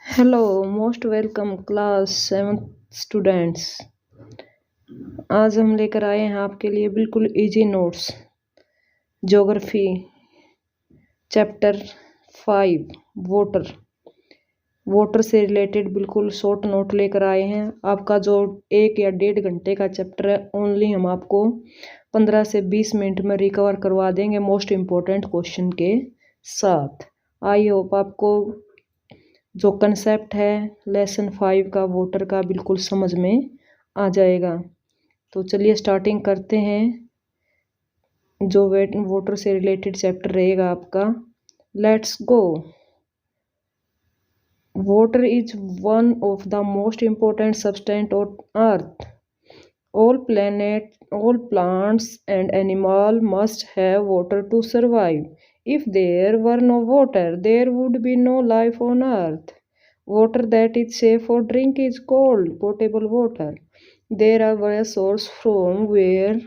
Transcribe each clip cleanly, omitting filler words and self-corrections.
Hello most welcome class 7th students. आज हम लेकर आए हैं आपके लिए बिल्कुल easy notes geography chapter 5 water से रिलेटेड बिल्कुल शॉर्ट नोट लेकर आए हैं। आपका जो 1 या 1.5 घंटे का चैप्टर है ओनली हम आपको 15 से 20 मिनट में रिकवर करवा देंगे मोस्ट इम्पोर्टेंट क्वेश्चन के साथ। आई होप आपको जो कंसेप्ट है लेसन 5 का वाटर का बिल्कुल समझ में आ जाएगा। तो चलिए स्टार्टिंग करते हैं। जो वाटर से रिलेटेड चैप्टर रहेगा आपका, let's go. Water is one of the most important substance on earth. all plants and animals must have water to survive. If there were no water, there would be no life on earth. Water that is safe for drink is called potable water. There are various sources from where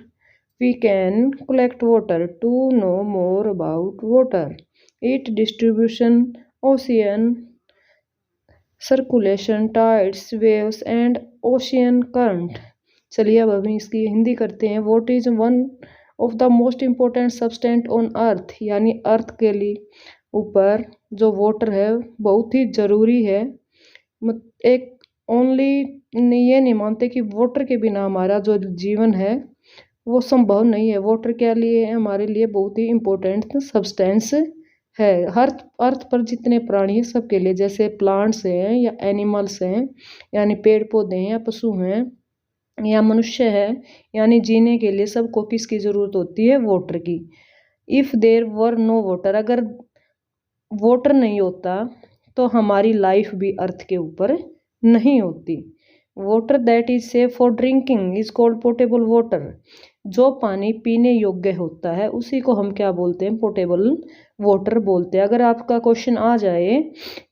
we can collect water. To know more about water, its distribution, ocean circulation, tides, waves and ocean current. चलिए अब हम इसकी हिंदी करते हैं। What is one of the most important substance on earth, यानी अर्थ के लिए ऊपर जो वाटर है बहुत ही ज़रूरी है। एक ओनली ये नहीं मानते कि वाटर के बिना हमारा जो जीवन है वो संभव नहीं है। वाटर के लिए हमारे लिए बहुत ही इम्पोर्टेंट सब्सटेंस है। हर अर्थ पर जितने प्राणी हैं सबके लिए, जैसे प्लांट्स हैं या एनिमल्स हैं यानी पेड़ पौधे हैं या पशु हैं या मनुष्य है, यानी जीने के लिए सबको किसकी ज़रूरत होती है? वाटर की। If there were no water, अगर वाटर नहीं होता तो हमारी लाइफ भी अर्थ के ऊपर नहीं होती। Water that is safe for drinking is called portable water. जो पानी पीने योग्य होता है उसी को हम क्या बोलते हैं? पोर्टेबल वाटर बोलते हैं। अगर आपका क्वेश्चन आ जाए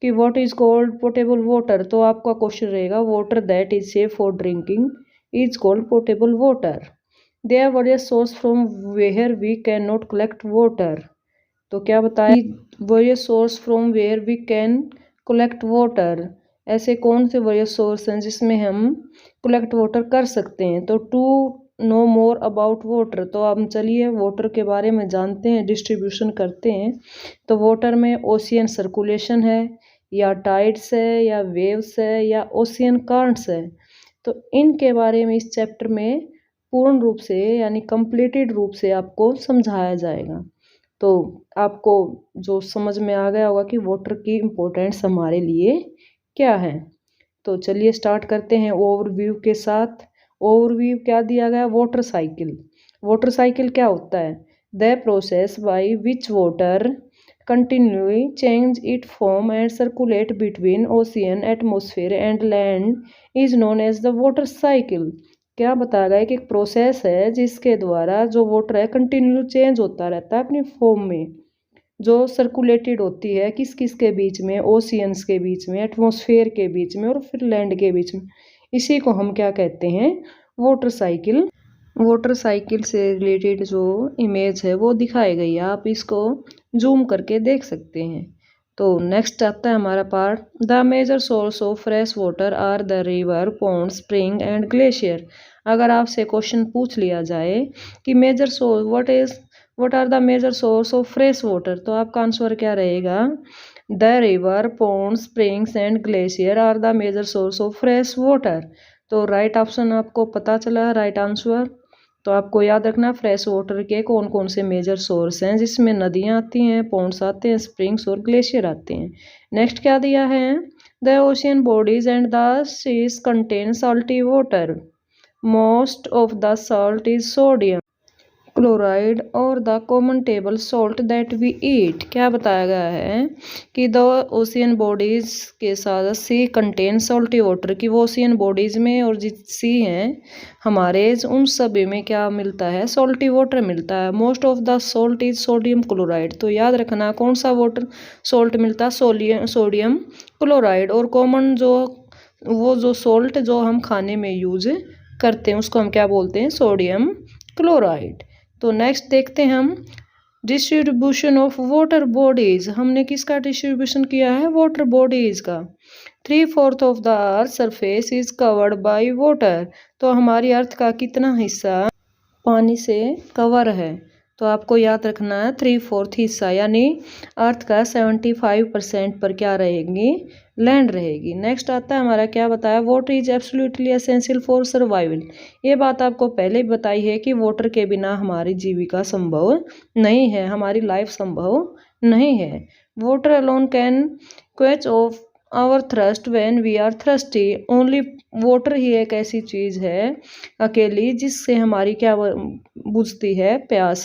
कि what is called portable water, तो आपका क्वेश्चन रहेगा water that is safe for drinking is called potable water. There are various sources from where we cannot collect water. तो क्या बताया? various sources from where we can collect water. ऐसे कौन से various sources हैं जिसमें हम collect water कर सकते हैं? तो to know more about water, तो अब चलिए वाटर के बारे में जानते हैं, डिस्ट्रीब्यूशन करते हैं। तो वाटर में ओशियन सर्कुलेशन है या टाइड्स है या वेव्स है या ओशियन करंट्स है। तो इनके बारे में इस चैप्टर में पूर्ण रूप से यानी कंप्लीटेड रूप से आपको समझाया जाएगा। तो आपको जो समझ में आ गया होगा कि वाटर की इम्पोर्टेंस हमारे लिए क्या है। तो चलिए स्टार्ट करते हैं ओवरव्यू के साथ। ओवरव्यू क्या दिया गया? Water cycle. वाटर साइकिल क्या होता है? The process by which water continually change its form and circulate between ocean, atmosphere and land is known as the water cycle. क्या बताया गया कि एक प्रोसेस है जिसके द्वारा जो वाटर है कंटिन्यू चेंज होता रहता है अपनी फॉर्म में, जो सर्कुलेटेड होती है किस किस के बीच में? ओशियंस के बीच में, एटमॉस्फेयर के बीच में और फिर लैंड के बीच में। इसी को हम क्या कहते हैं? Water cycle. वाटर साइकिल से रिलेटेड जो इमेज है वो दिखाई गई है, आप इसको जूम करके देख सकते हैं। तो नेक्स्ट आता है हमारा part, the major source of fresh water are the river, pond, spring and glacier. अगर आपसे क्वेश्चन पूछ लिया जाए कि major source what are the major source of fresh water, तो आपका आंसर क्या रहेगा? The river, pond, springs and glacier are the major source of fresh water. तो राइट ऑप्शन आपको पता चला, राइट आंसर। तो आपको याद रखना फ्रेश वाटर के कौन कौन से मेजर सोर्स हैं, जिसमें नदियाँ आती हैं, पॉन्ड्स आते हैं, स्प्रिंग्स और ग्लेशियर आते हैं। नेक्स्ट क्या दिया है? The ocean bodies and the seas contain salty water. Most of the salt is sodium chloride और the common table salt that we eat. क्या बताया गया है कि द ओशियन बॉडीज के साथ सी कंटेन सॉल्टी वाटर, की वो ओशियन बॉडीज में और जिस सी हैं हमारे उन सभी में क्या मिलता है? सॉल्टी वाटर मिलता है। Most of the salt is sodium chloride. तो याद रखना कौन सा वाटर सॉल्ट मिलता है? Sodium chloride. और कॉमन जो सॉल्ट जो हम खाने में यूज करते हैं उसको हम क्या बोलते हैं? Sodium chloride. तो नेक्स्ट देखते हैं हम डिस्ट्रीब्यूशन ऑफ वाटर बॉडीज, हमने किसका डिस्ट्रीब्यूशन किया है? वाटर बॉडीज का। 3/4 of the earth surface is covered by water, तो हमारी अर्थ का कितना हिस्सा पानी से कवर है? तो आपको याद रखना है 3/4 हिस्सा, यानी अर्थ का 75% पर क्या रहेगी? लैंड रहेगी। नेक्स्ट आता है हमारा, क्या बताया? Water is absolutely essential for survival. ये बात आपको पहले भी बताई है कि वाटर के बिना हमारी जीविका संभव नहीं है, हमारी लाइफ संभव नहीं है। Water alone can quench off our thirst when we are thirsty, only water ही एक ऐसी चीज है अकेली जिससे हमारी क्या बुझती है? प्यास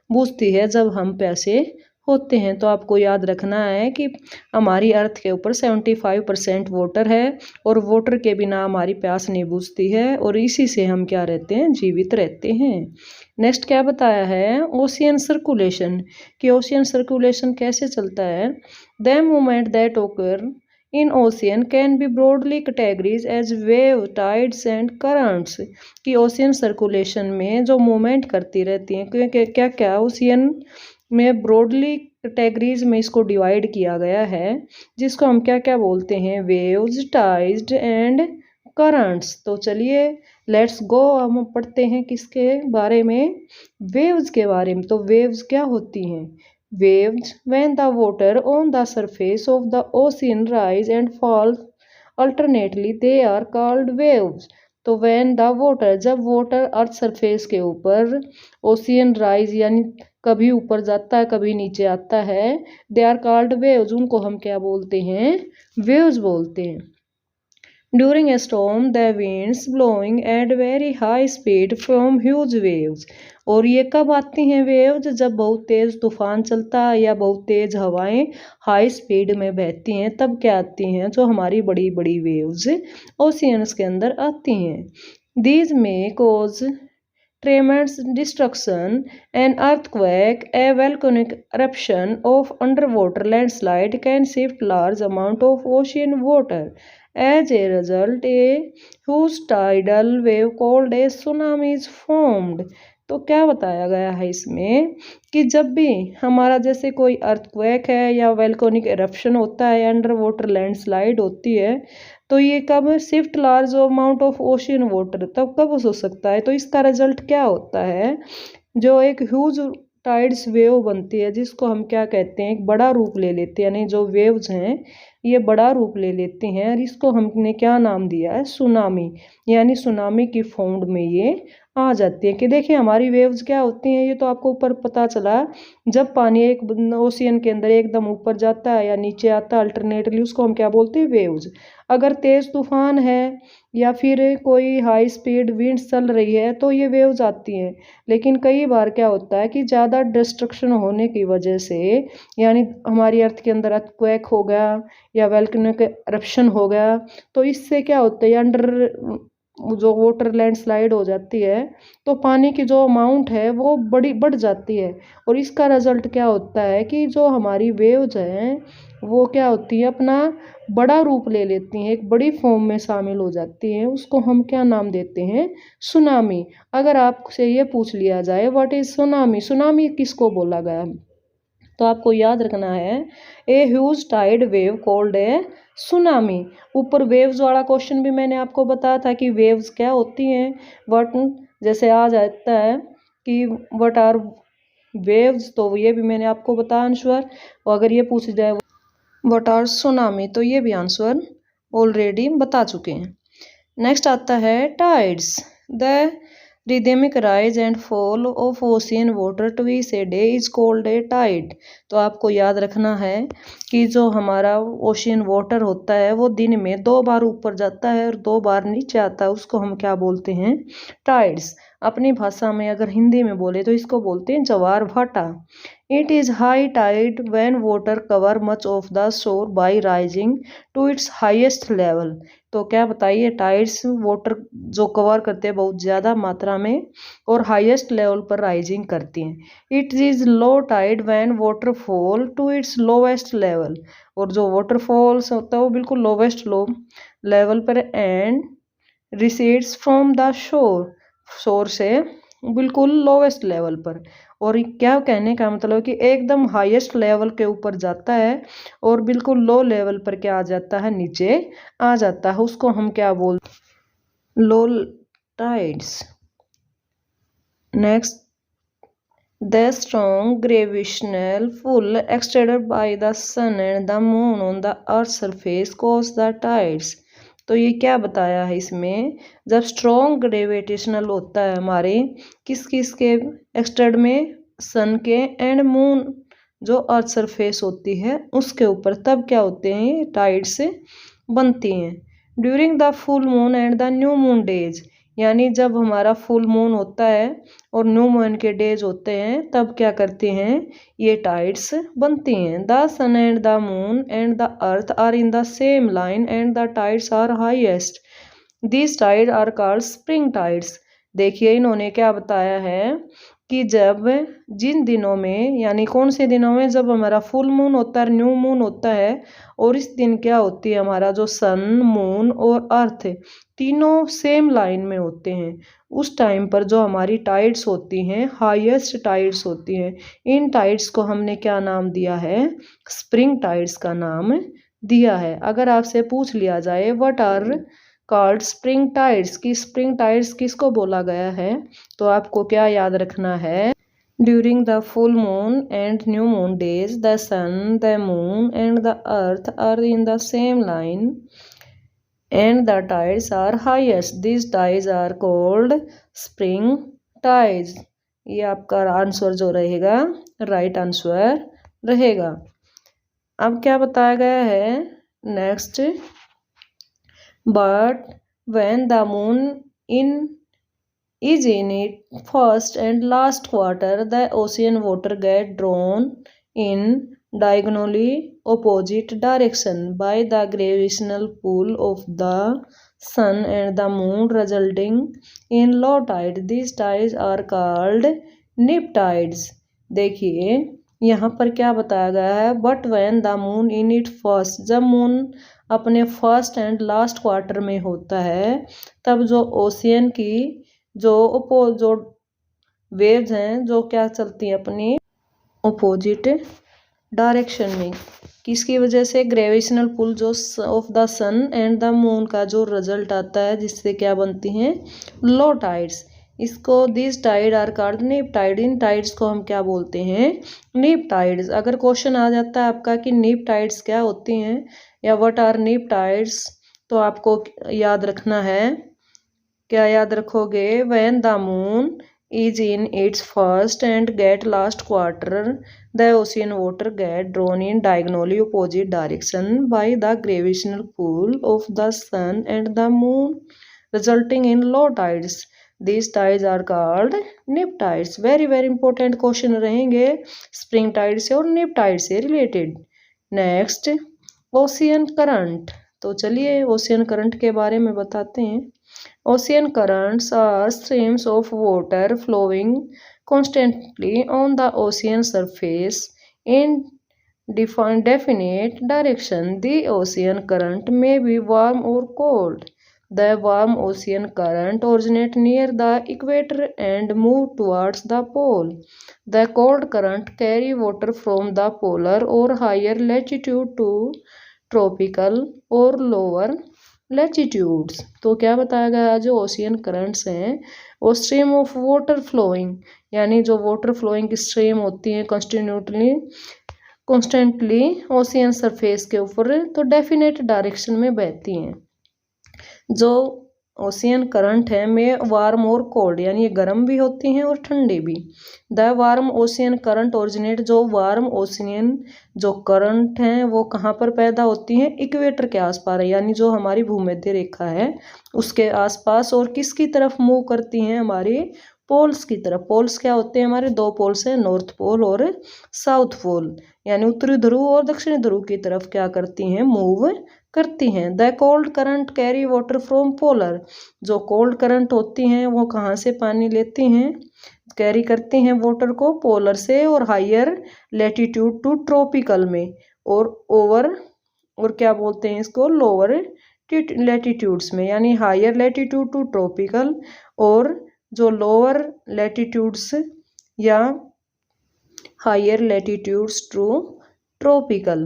बुझती है जब हम प्यासे होते हैं। तो आपको याद रखना है कि हमारी अर्थ के ऊपर 75% वाटर है और वाटर के बिना हमारी प्यास नहीं बुझती है और इसी से हम क्या रहते हैं? जीवित रहते हैं। नेक्स्ट क्या बताया है? ओशियन सर्कुलेशन, कि ओशियन सर्कुलेशन कैसे चलता है? The movement that occur in ocean can be broadly categories as wave, tides and currents, कि ओशियन सर्कुलेशन में जो मूवमेंट करती रहती हैं क्योंकि क्या क्या ओशियन में ब्रॉडली कैटेगरीज में इसको डिवाइड किया गया है, जिसको हम क्या क्या बोलते हैं? Waves, tides and currents. तो चलिए लेट्स गो, हम पढ़ते हैं किसके बारे में? वेव्स के बारे में। तो वेव्स क्या होती हैं? Waves, when the water on the surface of the ocean rise and fall alternately, they are called waves. तो when the water, जब water अर्थ सरफेस के ऊपर ओशियन राइज यानी कभी ऊपर जाता है कभी नीचे आता है, दे आर कॉल्ड वेव्स, उनको हम क्या बोलते हैं? वेव्स बोलते हैं। During a storm, the winds blowing at very high speed from huge waves, और ये कब आती हैं वेव्स? जब बहुत तेज तूफान चलता है या बहुत तेज हवाएं हाई स्पीड में बहती हैं, तब क्या आती हैं? जो हमारी बड़ी बड़ी वेव्स ओशियंस के अंदर आती हैं। These may cause tremors, destruction, an earthquake, a volcanic eruption of underwater landslide can shift large amount of ocean water. As a result, a huge tidal wave called a tsunami is formed. तो क्या बताया गया है इसमें कि जब भी हमारा जैसे कोई अर्थक्वेक है या वोल्केनिक इरप्शन होता है, अंडर वाटर लैंडस्लाइड होती है, तो ये कब? Shift large amount of ocean water, तब कब हो सकता है? तो इसका रिजल्ट क्या होता है? जो एक ह्यूज टाइड्स वेव बनती है, जिसको हम क्या कहते हैं? एक बड़ा रूप ले लेते हैं, यानी जो वेव्स हैं ये बड़ा रूप ले लेती हैं और इसको हमने क्या नाम दिया है? सुनामी, यानी सुनामी की फॉर्म में ये आ जाती है। कि देखिए हमारी वेव्स क्या होती हैं, ये तो आपको ऊपर पता चला, जब पानी एक ओशियन के अंदर एकदम ऊपर जाता है या नीचे आता है अल्टरनेटली, उसको हम क्या बोलते हैं? वेव्स। अगर तेज तूफान है या फिर कोई हाई स्पीड विंड चल रही है तो ये वेव्स आती हैं। लेकिन कई बार क्या होता है कि ज़्यादा डिस्ट्रक्शन होने की वजह से, यानी हमारी अर्थ के अंदर अर्थक्वेक हो गया या वोल्केनिक eruption हो गया, तो इससे क्या होता है? अंडर जो वाटर लैंडस्लाइड हो जाती है तो पानी की जो अमाउंट है वो बढ़ जाती है और इसका रिजल्ट क्या होता है कि जो हमारी वेव्स हैं वो क्या होती है? अपना बड़ा रूप ले लेती हैं, एक बड़ी फॉर्म में शामिल हो जाती हैं, उसको हम क्या नाम देते हैं? सुनामी। अगर आपसे ये पूछ लिया जाए व्हाट इज सुनामी, सुनामी किसको बोला गया, तो आपको याद रखना है a huge tide wave called a tsunami. ऊपर वेव्स वाला क्वेश्चन भी मैंने आपको बताया था कि वेव्स क्या होती हैं, व्हाट, जैसे आ जाता है कि व्हाट आर वेव्स, तो ये भी मैंने आपको बताया आंसर। और अगर ये पूछ जाए व्हाट आर सुनामी, तो ये भी आंसर ऑलरेडी बता चुके हैं। नेक्स्ट आता है tides, the rhythmic rise and fall of ocean water twice a day is called a tide. तो आपको याद रखना है कि जो हमारा ओशियन वाटर होता है वो दिन में 2 बार ऊपर जाता है और 2 बार नीचे आता है, उसको हम क्या बोलते हैं? टाइड्स। अपनी भाषा में अगर हिंदी में बोले तो इसको बोलते हैं ज्वार भाटा। It is high tide when water cover much of the shore by rising to its highest level. तो क्या बताइए? टाइड्स वाटर जो कवर करते हैं बहुत ज़्यादा मात्रा में और हाईएस्ट लेवल पर राइजिंग करती हैं। It is low tide when water fall to its lowest level, और जो वाटरफॉल्स होता है वो बिल्कुल लोवेस्ट लो लेवल पर and recedes from the shore, shore से बिल्कुल लोवेस्ट लेवल पर, और क्या कहने का मतलब कि एकदम हाईएस्ट लेवल के ऊपर जाता है और बिल्कुल लो लेवल पर क्या आ जाता है, नीचे आ जाता है, उसको हम क्या बोलते हैं, low tides. Next, the strong gravitational pull exerted by the sun and the moon on the earth's surface cause the tides। तो ये क्या बताया है इसमें, जब स्ट्रॉन्ग ग्रेविटेशनल होता है हमारे किस किस के एक्सटेड में, सन के एंड मून जो अर्थ सरफेस होती है उसके ऊपर, तब क्या होते हैं, टाइड्स बनती हैं। During the full moon and the new moon days, यानी जब हमारा फुल मून होता है और न्यू मून के डेज होते हैं तब क्या करते हैं, ये टाइड्स बनती हैं। The sun and the moon and the earth are in the same line and the tides are highest, these tide are called spring tides. देखिए इन्होंने क्या बताया है कि जब जिन दिनों में, यानी कौन से दिनों में, जब हमारा फुल मून होता है, न्यू मून होता है, और इस दिन क्या होती है, हमारा जो सन, मून और अर्थ तीनों सेम लाइन में होते हैं, उस टाइम पर जो हमारी टाइड्स होती हैं, हाईएस्ट टाइड्स होती हैं, इन टाइड्स को हमने क्या नाम दिया है, स्प्रिंग टाइड्स का नाम दिया है। अगर आपसे पूछ लिया जाए what are called spring tides, की स्प्रिंग टाइड्स किसको बोला गया है, तो आपको क्या याद रखना है, during the full moon and new moon days the sun, the moon and the earth are in the same line and the tides are highest, this tides are called spring tides. ये आपका answer जो रहेगा, right answer रहेगा। अब क्या बताया गया है next, but when the moon is in its first and last quarter, the ocean water get drawn in diagonally opposite direction by the gravitational pull of the sun and the moon, resulting in low tide. These tides are called nip tides। देखिए यहाँ पर क्या बताया गया है, but when the moon in it first, जब moon अपने first and last quarter में होता है, तब जो ओशियन की जो वेव्स हैं जो क्या चलती हैं अपनी अपोजिट डायरेक्शन में, किसकी वजह से, ग्रेविटेशनल पुल जो of the sun and the moon का जो रिजल्ट आता है, जिससे क्या बनती हैं, लो टाइड्स। इसको this tide are called neap tide, इन टाइड्स को हम क्या बोलते हैं, नीप टाइड्स। अगर क्वेश्चन आ जाता है आपका कि नीप टाइड्स क्या होती हैं या व्हाट आर नीप टाइड्स, तो आपको याद रखना है, क्या याद रखोगे, when the moon is in its first and get last quarter, the ocean water get drawn in diagonally opposite direction by the gravitational pull of the sun and the moon, resulting in low tides. These tides are called nip tides। very very important question रहेंगे spring Tide से और निप Tide से related. Next, ocean current. तो चलिए ocean current के बारे में बताते हैं। Ocean currents are streams of water flowing constantly on the ocean surface in definite direction. The ocean current may be warm or cold. The warm ocean current originates near the equator and move towards the pole. The cold current carry water from the polar or higher latitude to tropical or lower latitudes. तो क्या बताया गया, जो ocean currents हैं वो stream of water flowing, यानी जो water flowing की स्ट्रीम होती है कॉन्स्टेंटली ओशियन सरफेस के ऊपर, तो डेफिनेट डायरेक्शन में बहती हैं। जो ओशियन करंट है में वार्म और कोल्ड, यानी ये गर्म भी होती हैं और ठंडी भी। The warm ocean current originate, जो वार्म ओशियन जो करंट हैं वो कहाँ पर पैदा होती हैं, इक्वेटर के आसपास, यानी जो हमारी भूमध्य रेखा है उसके आसपास, और किसकी तरफ मूव करती हैं, हमारी पोल्स की तरफ। पोल्स क्या होते हैं, हमारे दो पोल्स हैं, नॉर्थ पोल और साउथ पोल, यानी उत्तरी ध्रुव और दक्षिणी ध्रुव की तरफ क्या करती हैं, मूव करती हैं। The cold current carry water from polar, जो कोल्ड करंट होती हैं वो कहाँ से पानी लेती हैं, कैरी करती हैं वाटर को पोलर से और हायर लैटिट्यूड टू ट्रॉपिकल में, और क्या बोलते हैं इसको, लोअर लैटिट्यूड्स में, यानी हायर लैटिट्यूड टू ट्रॉपिकल और जो लोअर लैटिट्यूड्स या हायर लैटिट्यूड्स टू ट्रॉपिकल।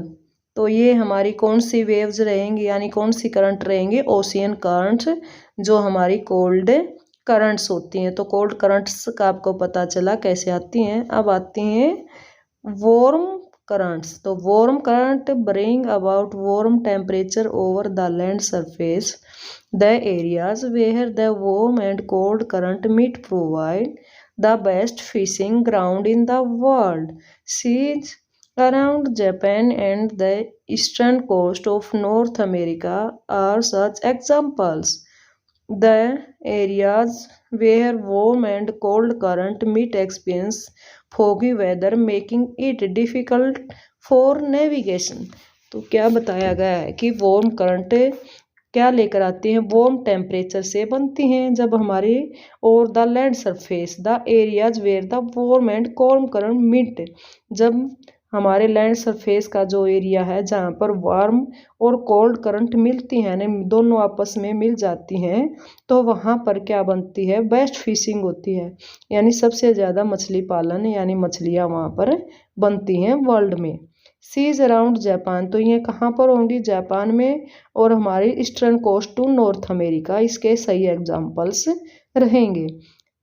तो ये हमारी कौन सी वेव्स रहेंगी यानी कौन सी करंट रहेंगी? ओशियन करंट्स, जो हमारी कोल्ड करंट्स होती हैं। तो कोल्ड करंट्स का आपको पता चला कैसे आती हैं। अब आती हैं वार्म करंट्स। तो warm current bring about warm temperature over the land surface. The areas where the warm and cold current meet provide the best fishing ground in the world. Seas around Japan and the eastern coast of North America are such examples. The areas where warm and cold current meet experience foggy weather, making it difficult for navigation. तो क्या बताया गया है कि warm current क्या लेकर आती हैं? वार्म टेम्परेचर से बनती हैं जब हमारी और the land surface the areas where the warm and cold current meet, जब हमारे लैंड सरफेस का जो एरिया है जहाँ पर वार्म और कोल्ड करंट मिलती हैं यानी दोनों आपस में मिल जाती हैं, तो वहाँ पर क्या बनती है? बेस्ट फिशिंग होती है, यानी सबसे ज़्यादा मछली पालन यानी मछलियाँ वहाँ पर बनती हैं वर्ल्ड में। सीज अराउंड जापान, तो ये कहाँ पर होंगी? जापान में। और हमारी eastern coast to North America इसके सही एग्जाम्पल्स रहेंगे।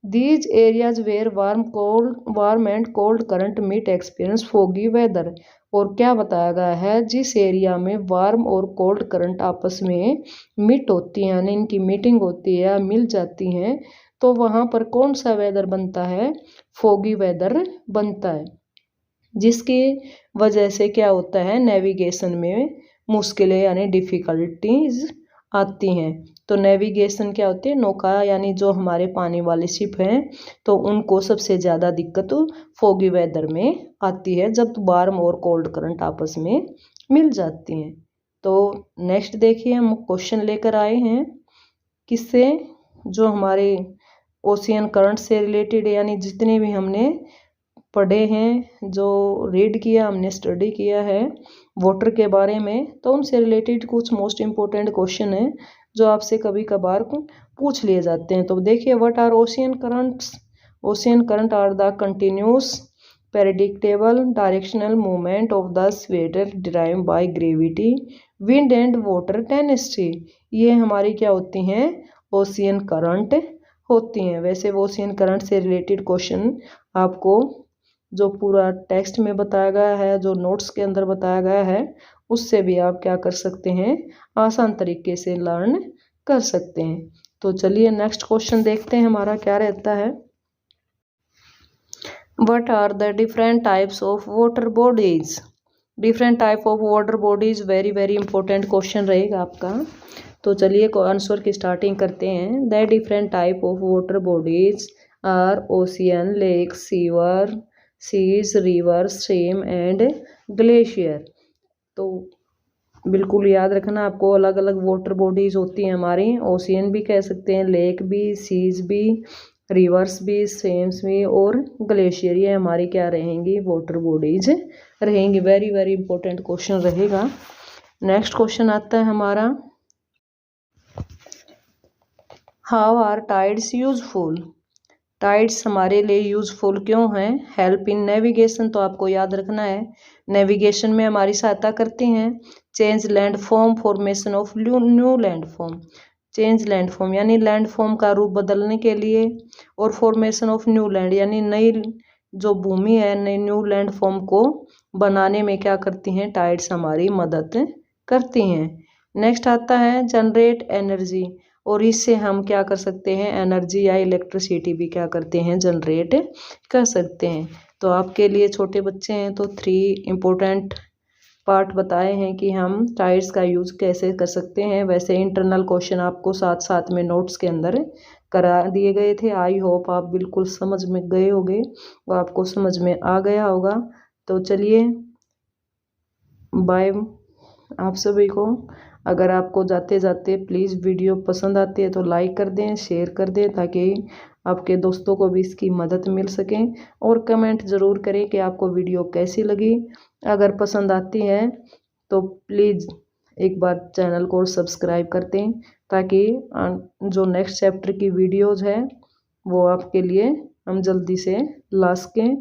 These areas where warm and cold current meet experience foggy weather. और क्या बताया गया है? जिस एरिया में वार्म और कोल्ड करंट आपस में मीट होती हैं यानी इनकी मीटिंग होती है या मिल जाती हैं, तो वहाँ पर कौन सा वेदर बनता है? फोगी वेदर बनता है, जिसकी वजह से क्या होता है? नेविगेशन में मुश्किलें यानी डिफ़िकल्टीज आती हैं। तो नेविगेशन क्या होती है? नौका यानी जो हमारे पानी वाले शिप हैं, तो उनको सबसे ज़्यादा दिक्कत फोगी वेदर में आती है जब वार्म और कोल्ड करंट आपस में मिल जाती हैं। तो नेक्स्ट देखिए, हम क्वेश्चन लेकर आए हैं किससे? जो हमारे ओशियन करंट से रिलेटेड यानी जितने भी हमने पढ़े हैं, जो रीड किया हमने, स्टडी किया है वाटर के बारे में, तो उनसे रिलेटेड कुछ मोस्ट इम्पोर्टेंट क्वेश्चन है जो आपसे कभी कभार पूछ लिए जाते हैं। तो देखिए, what are ocean currents? Ocean current are the continuous predictable directional movement of the seawater derive by gravity wind and water density. ये हमारी क्या होती हैं? ओशियन करंट होती हैं। वैसे ओशियन करंट से रिलेटेड क्वेश्चन आपको जो पूरा टेक्स्ट में बताया गया है, जो नोट्स के अंदर बताया गया है, उससे भी आप क्या कर सकते हैं? आसान तरीके से लर्न कर सकते हैं। तो चलिए नेक्स्ट क्वेश्चन देखते हैं हमारा क्या रहता है। What are the different types of water bodies? Different type of water bodies very very important question रहेगा आपका। तो चलिए आंसर की स्टार्टिंग करते हैं। The different type of water bodies are ocean, lake, sewer, seas, river, stream and glacier. तो बिल्कुल याद रखना आपको, अलग अलग वाटर बॉडीज होती हैं हमारी। ओशियन भी कह सकते हैं, लेक भी, सीज भी, रिवर्स भी, स्ट्रीम्स भी और ग्लेशियर, ये हमारी क्या रहेंगी? वाटर बॉडीज रहेंगी। वेरी वेरी इंपॉर्टेंट क्वेश्चन रहेगा। नेक्स्ट क्वेश्चन आता है हमारा, how are tides useful? Tides हमारे लिए यूजफुल क्यों हैं? हेल्प इन नेविगेशन, तो आपको याद रखना है नेविगेशन में हमारी सहायता करती हैं। Change land form, formation of new land form, change land form यानी लैंड फॉर्म का रूप बदलने के लिए, और फॉर्मेशन ऑफ न्यू लैंड यानी नई जो भूमि है, नई न्यू लैंड फॉर्म को बनाने में क्या करती हैं? टाइड्स हमारी मदद करती हैं। नेक्स्ट आता है जनरेट एनर्जी, और इससे हम क्या कर सकते हैं? एनर्जी या इलेक्ट्रिसिटी भी क्या करते हैं? जनरेट कर सकते हैं। तो आपके लिए छोटे बच्चे हैं तो 3 इम्पोर्टेंट पार्ट बताए हैं कि हम टाइड्स का यूज़ कैसे कर सकते हैं। वैसे इंटरनल क्वेश्चन आपको साथ साथ में नोट्स के अंदर करा दिए गए थे। आई होप आप बिल्कुल समझ में गए होंगे, वो आपको समझ में आ गया होगा। तो चलिए बाय आप सभी को। अगर आपको जाते जाते प्लीज़ वीडियो पसंद आती है तो लाइक कर दें, शेयर कर दें, ताकि आपके दोस्तों को भी इसकी मदद मिल सके। और कमेंट ज़रूर करें कि आपको वीडियो कैसी लगी। अगर पसंद आती है तो प्लीज़ एक बार चैनल को सब्सक्राइब कर दें, ताकि जो नेक्स्ट चैप्टर की वीडियोज़ है वो आपके लिए हम जल्दी से ला सकें।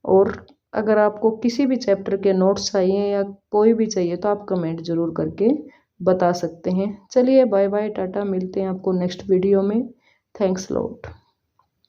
और अगर आपको किसी भी चैप्टर के नोट्स चाहिए या कोई भी चाहिए तो आप कमेंट ज़रूर करके बता सकते हैं। चलिए बाय बाय, टाटा, मिलते हैं आपको नेक्स्ट वीडियो में। Thanks lot.